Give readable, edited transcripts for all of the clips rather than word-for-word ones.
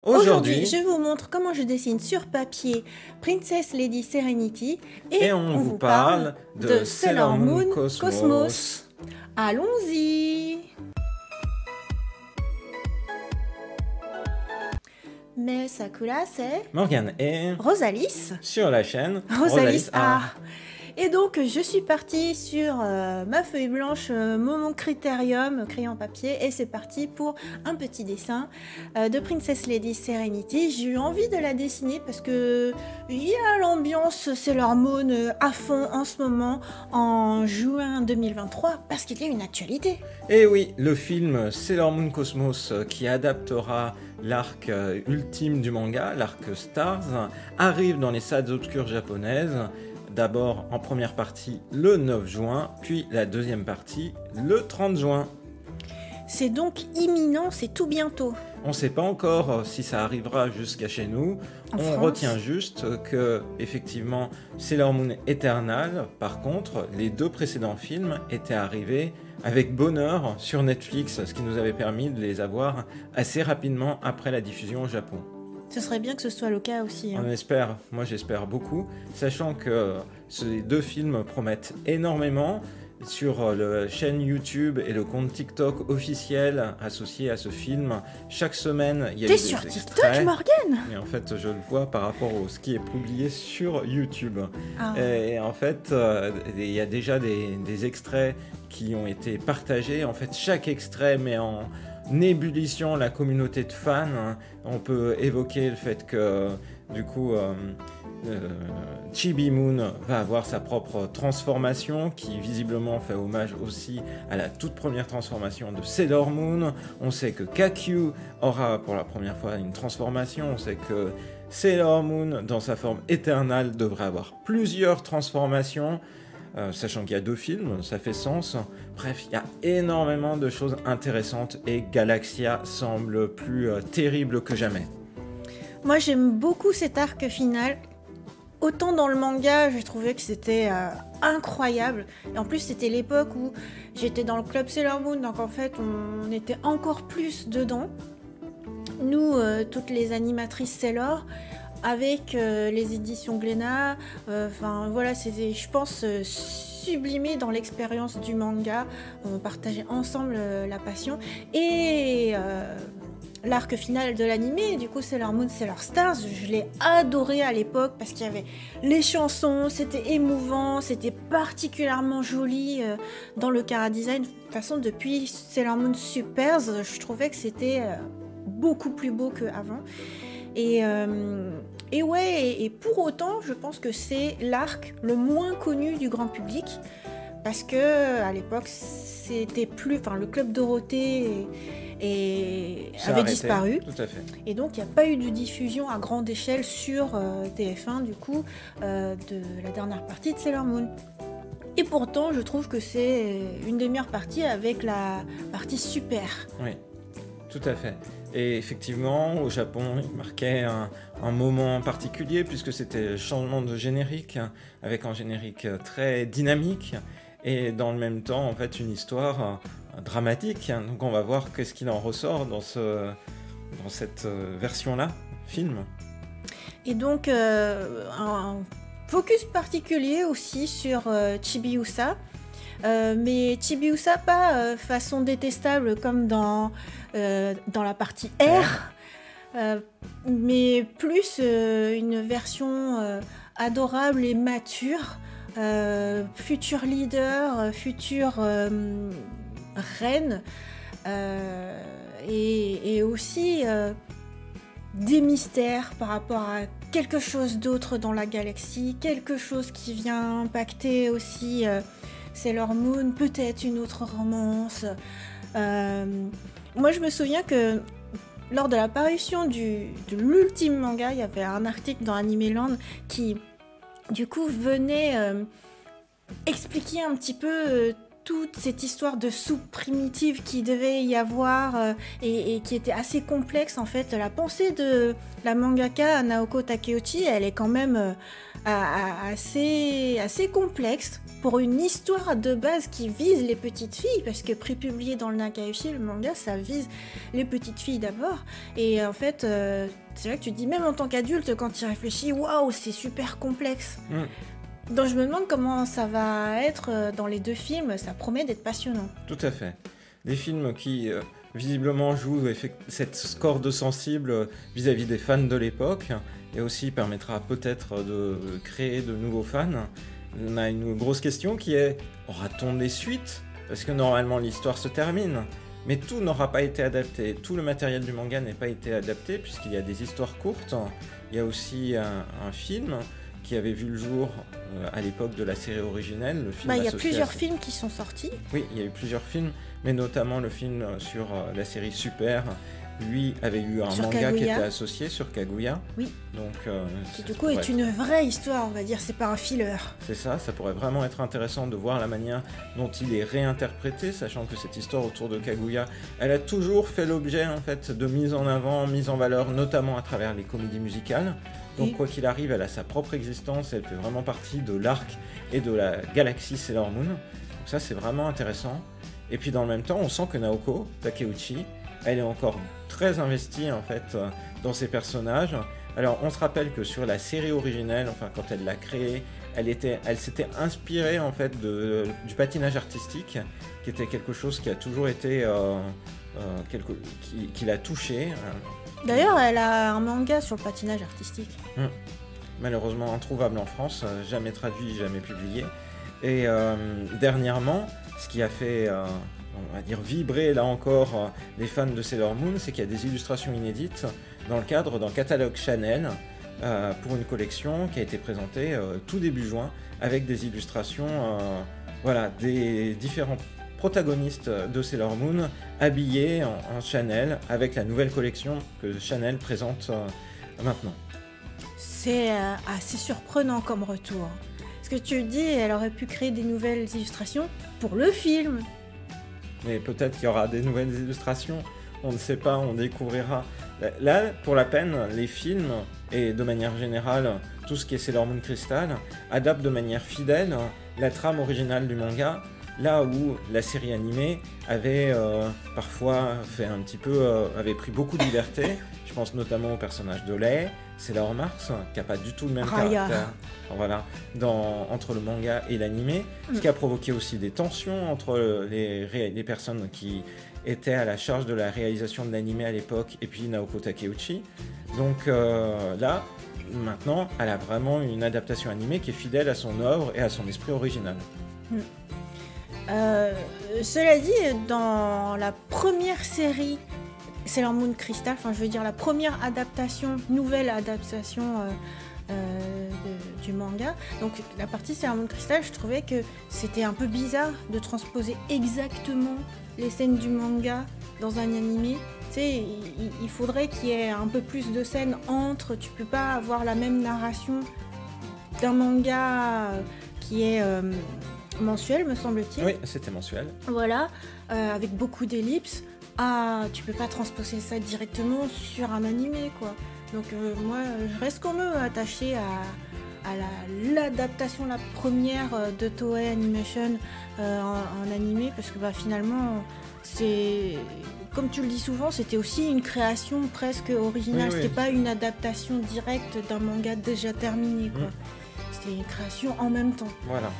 Aujourd'hui, je vous montre comment je dessine sur papier Princess Lady Serenity et on vous parle de Sailor Moon Cosmos. Allons-y! Mais Sakura, c'est Morgane et Rosalis sur la chaîne Rosalis A. Et donc je suis partie sur ma feuille blanche, mon critérium, crayon papier, et c'est parti pour un petit dessin de Princess Lady Serenity. J'ai eu envie de la dessiner parce que il y a l'ambiance Sailor Moon à fond en ce moment, en juin 2023, parce qu'il y a une actualité. Et oui, le film Sailor Moon Cosmos qui adaptera l'arc ultime du manga, l'arc Stars, arrive dans les salles obscures japonaises. D'abord en première partie le 9 juin, puis la deuxième partie le 30 juin. C'est donc imminent, c'est tout bientôt. On ne sait pas encore si ça arrivera jusqu'à chez nous. On retient juste que, effectivement, Sailor Moon Eternal, par contre, les deux précédents films étaient arrivés avec bonheur sur Netflix, ce qui nous avait permis de les avoir assez rapidement après la diffusion au Japon. Ce serait bien que ce soit le cas aussi. On espère, moi j'espère beaucoup, sachant que ces deux films promettent énormément. Sur la chaîne YouTube et le compte TikTok officiel associé à ce film, chaque semaine il y a des extraits. T'es sur TikTok, Morgane? Et en fait, je le vois par rapport à ce qui est publié sur YouTube. Et en fait, il y a déjà des extraits qui ont été partagés. En fait, chaque extrait met en ébullition la communauté de fans. On peut évoquer le fait que, du coup, Chibi Moon va avoir sa propre transformation qui visiblement fait hommage aussi à la toute première transformation de Sailor Moon. On sait que Kakyu aura pour la première fois une transformation. On sait que Sailor Moon dans sa forme éternelle devrait avoir plusieurs transformations. Sachant qu'il y a deux films, ça fait sens. Bref, il y a énormément de choses intéressantes et Galaxia semble plus terrible que jamais. Moi j'aime beaucoup cet arc final. Autant dans le manga, j'ai trouvé que c'était incroyable. Et en plus, c'était l'époque où j'étais dans le club Sailor Moon, donc en fait, on était encore plus dedans. Nous, toutes les animatrices Sailor, avec les éditions Glénat, enfin voilà, c'était, je pense, sublimé dans l'expérience du manga. On partageait ensemble la passion. Et l'arc final de l'animé, du coup Sailor Moon, Sailor Stars, je l'ai adoré à l'époque parce qu'il y avait les chansons, c'était émouvant, c'était particulièrement joli dans le chara-design. De toute façon, depuis Sailor Moon Supers, je trouvais que c'était beaucoup plus beau qu'avant. Et pour autant, je pense que c'est l'arc le moins connu du grand public parce que à l'époque, c'était plus, enfin, le club Dorothée avait disparu. Tout à fait. Et donc, il n'y a pas eu de diffusion à grande échelle sur TF1, du coup, de la dernière partie de Sailor Moon. Et pourtant, je trouve que c'est une des meilleures parties avec la partie super. Oui, tout à fait. Et effectivement, au Japon, il marquait un moment particulier puisque c'était le changement de générique, avec un générique très dynamique et dans le même temps, en fait, une histoire dramatique. Donc on va voir qu'est-ce qu'il en ressort dans cette version-là, film. Et donc, un focus particulier aussi sur Chibiusa. Mais Chibiusa pas façon détestable comme dans la partie R, mais plus une version adorable et mature, futur leader, future reine, et aussi des mystères par rapport à quelque chose d'autre dans la galaxie, quelque chose qui vient impacter aussi Sailor Moon, peut-être une autre romance. Moi, je me souviens que lors de la parution de l'ultime manga, il y avait un article dans Animeland qui, du coup, venait expliquer un petit peu toute cette histoire de soupe primitive qui devait y avoir et qui était assez complexe en fait. La pensée de la mangaka Naoko Takeuchi, elle est quand même assez complexe pour une histoire de base qui vise les petites filles, parce que prépublié dans le Nakayoshi, le manga, ça vise les petites filles d'abord. Et en fait, c'est vrai que tu te dis, même en tant qu'adulte, quand tu y réfléchis, waouh, c'est super complexe. Donc je me demande comment ça va être dans les 2 films, ça promet d'être passionnant. Tout à fait. Des films qui visiblement jouent cette corde sensible vis-à-vis des fans de l'époque, et aussi permettra peut-être de créer de nouveaux fans. On a une grosse question qui est, aura-t-on des suites? Parce que normalement l'histoire se termine, mais tout n'aura pas été adapté. Tout le matériel du manga n'a pas été adapté, puisqu'il y a des histoires courtes. Il y a aussi un film qui avait vu le jour à l'époque de la série originelle. Le film il y a plusieurs films qui sont sortis. Oui, il y a eu plusieurs films, mais notamment le film sur la série Super. Lui avait eu un manga Kaguya, qui était associé sur Kaguya. Oui. Donc, qui du coup est une vraie histoire, on va dire, c'est pas un filler. C'est ça pourrait vraiment être intéressant de voir la manière dont il est réinterprété, sachant que cette histoire autour de Kaguya, elle a toujours fait l'objet en fait de mise en avant, mise en valeur, notamment à travers les comédies musicales. Donc quoi qu'il arrive, elle a sa propre existence, elle fait vraiment partie de l'arc et de la galaxie Sailor Moon. Donc ça c'est vraiment intéressant. Et puis dans le même temps, on sent que Naoko Takeuchi, elle est encore très investie en fait dans ses personnages. Alors on se rappelle que sur la série originelle, enfin quand elle l'a créée, elle s'était inspirée en fait du patinage artistique, qui était quelque chose qui a toujours été qui l'a touchée. D'ailleurs, elle a un manga sur le patinage artistique. Malheureusement introuvable en France, jamais traduit, jamais publié. Et dernièrement, ce qui a fait on va dire vibrer là encore les fans de Sailor Moon, c'est qu'il y a des illustrations inédites dans le cadre d'un catalogue Chanel pour une collection qui a été présentée tout début juin, avec des illustrations des différents protagonistes de Sailor Moon habillés en Chanel, avec la nouvelle collection que Chanel présente maintenant. C'est assez surprenant comme retour. Ce que tu dis, elle aurait pu créer des nouvelles illustrations pour le film. Mais peut-être qu'il y aura des nouvelles illustrations, on ne sait pas, on découvrira. Là, pour la peine, les films, et de manière générale, tout ce qui est Sailor Moon Crystal, adaptent de manière fidèle la trame originale du manga, là où la série animée avait parfois fait un petit peu, avait pris beaucoup de liberté. Je pense notamment au personnage de Lei, Sailor Mars, qui n'a pas du tout le même caractère entre le manga et l'animé, ce qui a provoqué aussi des tensions entre les personnes qui étaient à la charge de la réalisation de l'animé à l'époque et puis Naoko Takeuchi. Donc là, maintenant, elle a vraiment une adaptation animée qui est fidèle à son œuvre et à son esprit original. Cela dit, dans la première série Sailor Moon Crystal, enfin je veux dire la première nouvelle adaptation du manga, donc la partie Sailor Moon Crystal, je trouvais que c'était un peu bizarre de transposer exactement les scènes du manga dans un animé. Tu sais, il faudrait qu'il y ait un peu plus de scènes entre, tu peux pas avoir la même narration d'un manga qui est mensuel, me semble-t-il. Oui, c'était mensuel. Voilà, avec beaucoup d'ellipses. Tu peux pas transposer ça directement sur un animé, quoi. Donc moi, je reste quand même attachée à l'adaptation, la première de Toei Animation en animé, parce que finalement, c'est, comme tu le dis souvent, c'était aussi une création presque originale. C'était pas une adaptation directe d'un manga déjà terminé, quoi. C'était une création en même temps. Voilà.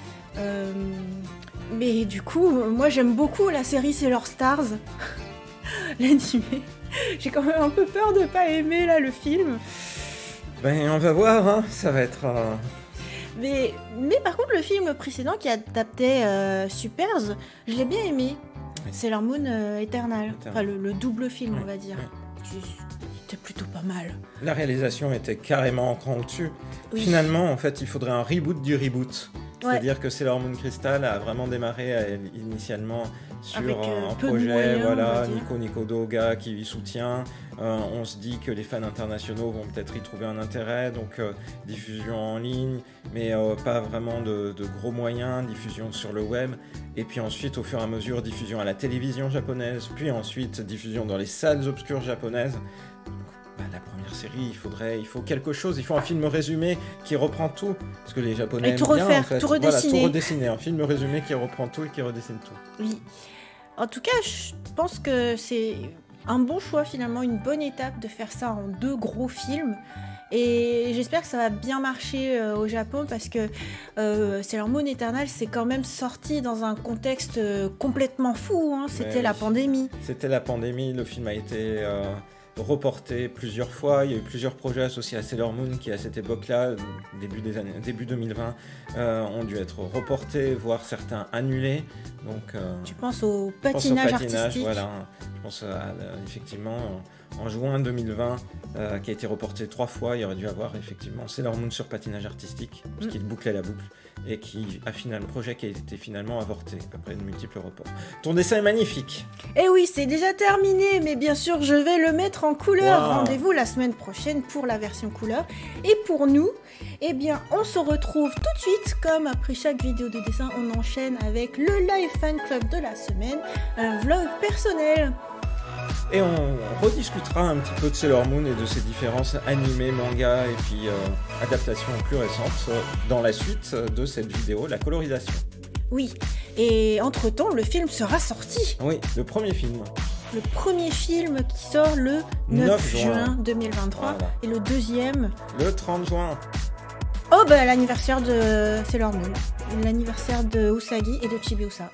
Mais du coup, moi j'aime beaucoup la série Sailor Stars, l'animé. J'ai quand même un peu peur de pas aimer là le film. Ben on va voir, hein. Ça va être... Mais par contre le film précédent qui adaptait Supers, je l'ai bien aimé. Oui. Sailor Moon Eternal. Enfin le double film, on va dire. C'était plutôt pas mal. La réalisation était carrément en cran au-dessus. Oui. Finalement, en fait, il faudrait un reboot du reboot. C'est-à-dire que Sailor Moon Crystal a vraiment démarré initialement sur Avec, un peu de projet, moyens, on va voilà, dire. Nico Doga qui lui soutient. On se dit que les fans internationaux vont peut-être y trouver un intérêt, donc diffusion en ligne, mais pas vraiment de gros moyens, diffusion sur le web, et puis ensuite au fur et à mesure diffusion à la télévision japonaise, puis ensuite diffusion dans les salles obscures japonaises. La première série, il faut quelque chose, il faut un film résumé qui reprend tout, parce que les Japonais Et tout aiment bien, refaire, en fait. tout Voilà, redessiner. tout redessiner, un film résumé qui reprend tout et qui redessine tout. Oui. En tout cas, je pense que c'est un bon choix finalement, une bonne étape de faire ça en 2 gros films. Et j'espère que ça va bien marcher au Japon parce que Sailor Moon Eternal c'est quand même sorti dans un contexte complètement fou. Hein. C'était Ouais, la oui. pandémie. C'était la pandémie, le film a été reporté plusieurs fois, il y a eu plusieurs projets associés à Sailor Moon qui à cette époque-là, début 2020, ont dû être reportés, voire certains annulés. Donc, Tu penses au je pense au patinage artistique. voilà. Je pense effectivement en juin 2020, qui a été reporté 3 fois, il y aurait dû avoir effectivement Sailor Moon sur patinage artistique, parce qu'il bouclait la boucle, et qui a finalement le projet qui a été finalement avorté après de multiples reports. Ton dessin est magnifique. Et oui, c'est déjà terminé, mais bien sûr, je vais le mettre en couleur. Wow. Rendez-vous la semaine prochaine pour la version couleur. Et pour nous, eh bien, on se retrouve tout de suite. Comme après chaque vidéo de dessin, on enchaîne avec le live fan club de la semaine, un vlog personnel. Et on rediscutera un petit peu de Sailor Moon et de ses différences animés, mangas et puis adaptations plus récentes dans la suite de cette vidéo, la colorisation. Oui, et entre-temps, le film sera sorti. Oui, le premier film. Le premier film qui sort le 9 juin 2023. Voilà. Et le deuxième, Le 30 juin. oh bah l'anniversaire de Sailor Moon. L'anniversaire de Usagi et de Chibiusa.